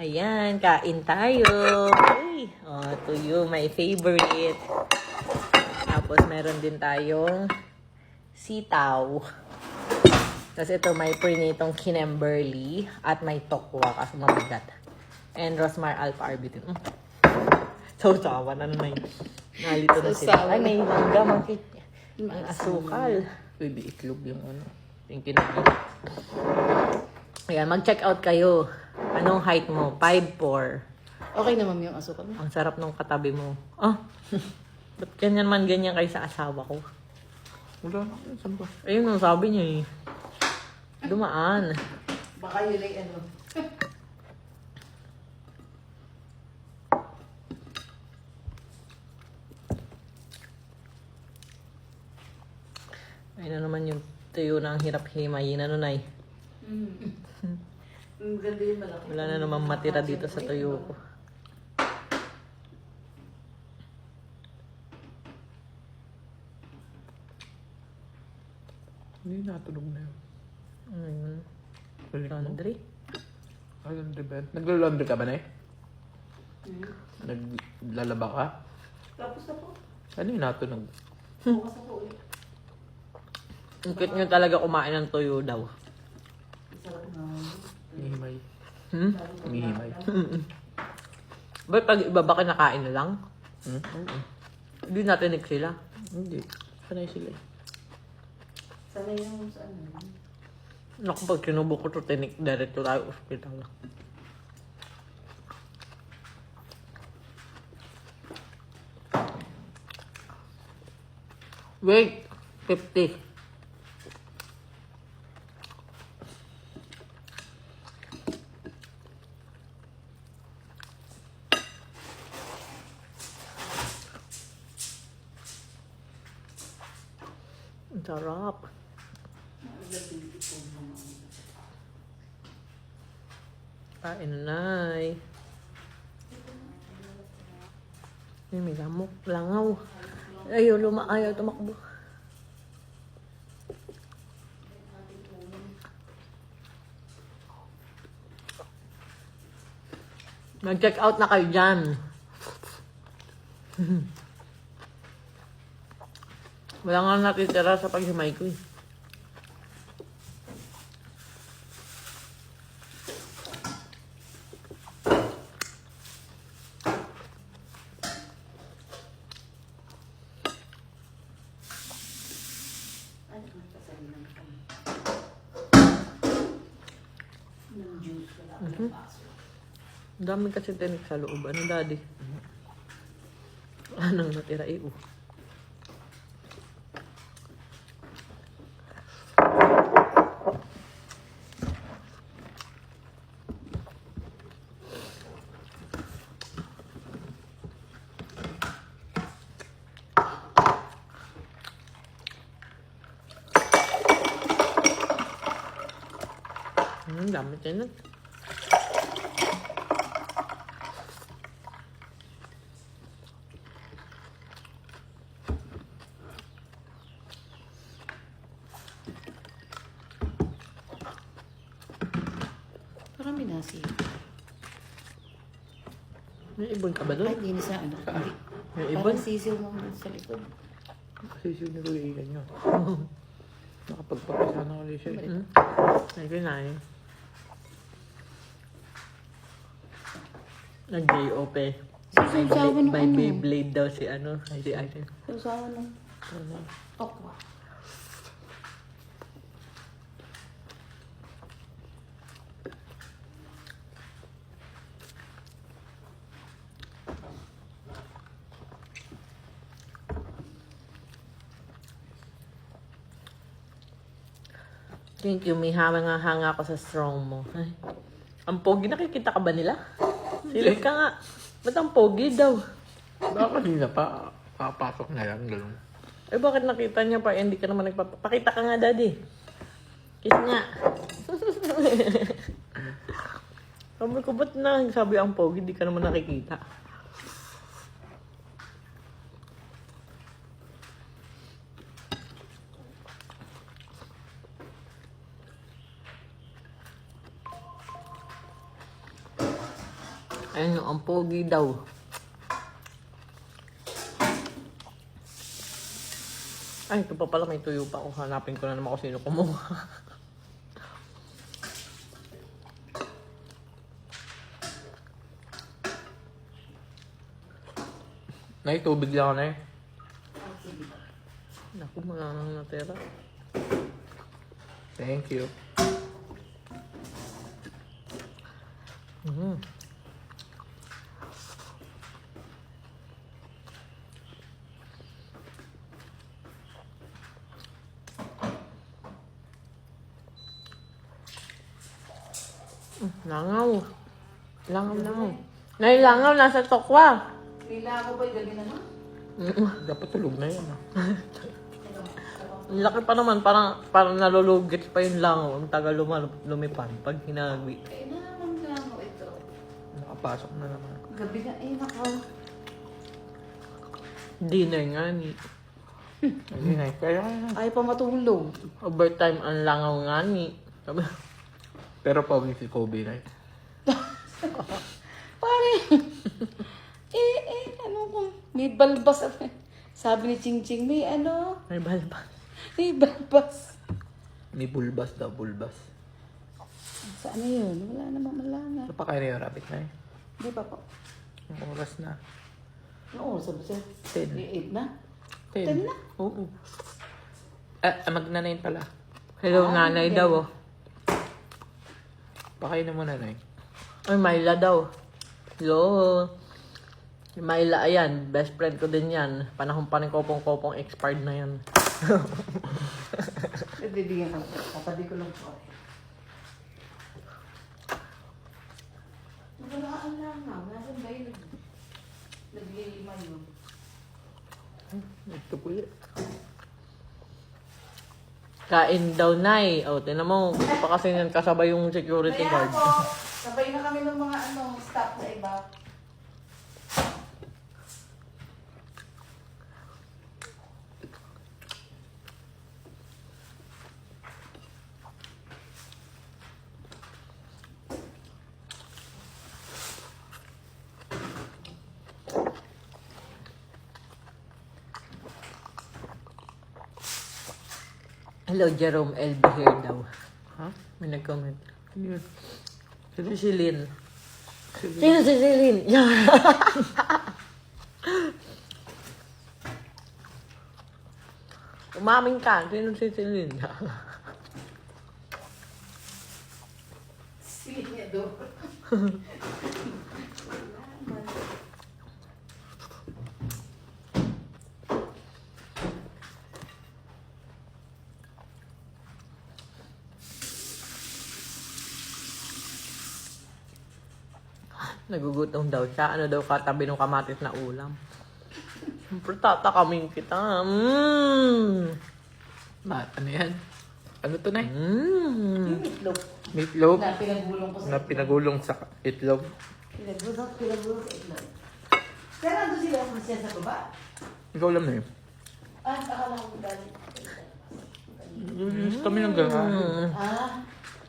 Ayan, kain tayo. Uy, oh, tuyo, my favorite. Tapos meron din tayong sitaw. Tapos ito may prinitong kinemberly at may tokwa kasi mabigat. And rosmar alpha-arbutin. Sausawan, ano na yun? Nalito na sila. Ay, may mangga, ang asukal. Pwede itlog yung ano. Yung kinain. Ayan, mag-check out kayo. Anong height mo? 5'4". Okay naman yung asukal mo. Ang sarap nung katabi mo. Ah, ba't ganyan man ganyan kayo sa asawa ko? Wala na. Saan ba? Ayun ang sabi niya eh. Dumaan. Baka yun ay ano. Ayun na naman yung tuyo na ang hirap himayin. Ano na eh. Ang ganda yung malaki. Wala na naman matira dito sa tuyo ko. Hindi natunog na yun. Ayun. Balik mo? Laundry. Ay, laundry ba? Nagla-laundry ka ba na eh? Naglalaba ka? Tapos na po. Ano yung natunog? Bukas na po ulit. Ang cute nyo talaga kumain ng tuyo daw. Sarap na. Umihimay. Hmm? Umihimay. Ba't pag iba ba kinakain na lang? Oo. Hindi natinig sila. Hindi. Sanay sila eh. Sanay yung sa ano. Naku, pag sinubo ko to, tinik, diretso tayo ospital. Wait, 50. Ang sarap. Kain na, Nay. Ay, may lamok. Langaw. Ayaw, ayaw tumakbo. Mag-check out na kayo dyan. Wala nga natitira sa paghimay ko eh. Ano ang pasabi ng kami? Ng juice wala ko ng baso. Ang dami kasi tinik sa loob. Ano, daddy? Anong natira eh, oh. Ang dami tinik. Parang minasi. May ibon ka ba Ay, doon? hindi na sa ano. Hindi. May ibon? Parang sisiw mo sa likod. Kasi siya nag-uwigan nyo. Nakapagpapasa na ulit siya. Hmm? Ay, kinain. Nag-J.O.P. Susawa ng By ano? Beyblade daw si ano, si Aizen. Susawa ng tokwa. Thank you, may hanga ako sa strong mo. Ay, ang pogi, nakikita ka ba nila? Silip ka nga. Ba't ang pogi daw? Baka kanina pa, papasok na lang. Ganun. Eh, bakit nakita niya pa? Eh, hindi ka naman nagpapakita ka nga, daddy. Kiss nga. Sabi ko, ba't na? Sabi ang pogi, hindi ka naman nakikita. Ayun, ang pogi daw. Ay, ito pa pala, may tuyo pa ako. Hanapin ko na naman kung sino kumuha. Nay, tubig lang na eh. Naku, wala nang natira. Thank you. Mm. Langaw. Langaw. Nay, langaw, nasa tokwa. Lila ako ba yung gabi naman? Dapat tulog na yan. Ang laki pa naman, parang nalulugit pa yung langaw. Ang tagal lumipad pag hinagwi. Eh, naman lang ako ito. Nakapasok na naman. Gabi na, eh, nako. Dinner nga ni. Ayun ay, kaya Ayaw pa matulog. Overtime ang langaw nga ni. Sabi, pero pa si Kobe na Pare. Ano kung may balbas. Sabi ni Ching Ching, may ano, may balbas. may balbas. May bulbas daw, bulbas. Saan na yun? Wala naman, wala na. Ito pa kayo na yung rabbit na eh. Hindi pa po. Ang oras na. Oo, sabi siya. 10. 8 na? 10. 10 na? Oo. Magnanayin pala. Hello, nanay okay. daw. Oh. Pakain na mo nanay. Ay, Myla daw. Hello. Myla, ayan. Best friend ko din yan. Panahon pa ng kopong-kopong expired na yan. Bibigyan ko. Tatabi ko lang po. Walaan lang nga. Nasaan ba yun? Naglilima yun. Ito po yun. Kain daw, nay. O, tinan mo. Pa kasi yan kasabay yung security Kaya guard. po, sabay na kami ng mga staff sa iba. Hello, Jerome LB here daw. Ha? May nag-comment. Yun. Si Celine. Sino si Celine? Umaming ka. Sino si Celine? Sige do. Nagugutom daw siya. Ano daw katabi ng kamatis na ulam? Siyempre, tatakamin kita. Ano yan? Ano to na eh? Yung itlog. Meatloaf Na pinagulong ko sa na pinagulong sa itlog. Pinagulong sa itlog. Pero ando sila kung siya sa baba. Ikaw lang na yun. Akala ko galing. Yung kami ng gano'n.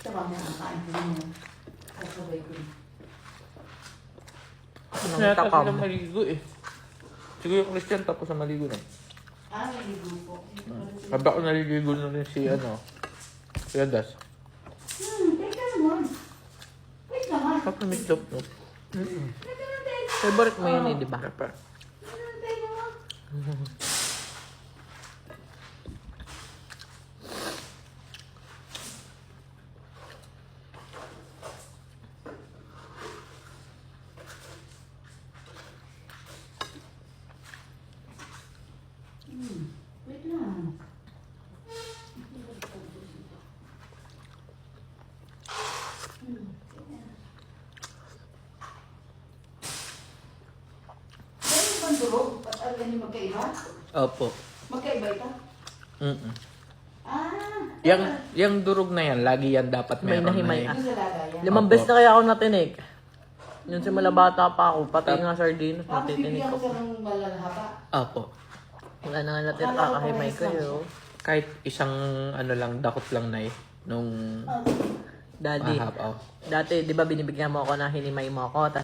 Tama mo ang kain ko niya. Kasabay ko. Anong Kaya kasi takam? na maligo eh. Siguro yung Christian tapos na maligo na eh. May ligo po. Sabi ako naliligo na rin si si Adas. Teka naman. Wait naman. Kapag meatloaf no? Teka naman, teka. Favorite mo yun eh, di ba? Kapa. Teka naman. Wait lang. Meron bang durog? At ano yung magkaiba? Opo. Magkaiba ito? Mm-mm. Ah! Yung durog na yan, lagi yan dapat May meron nahimay na Yung sa lagayan. 5 beses na kaya ako natinig. Yung simula bata pa ako, pati nga sardinas, Tapos natitinig bibigyan ko. ko siya ng malalahapa. Opo. Wala na nga natira, kakahimay ko yun. Kahit isang lang, dakot lang na eh. Nung Daddy, mahaba. dati, di ba binibigyan mo ako na hinimay mo ako,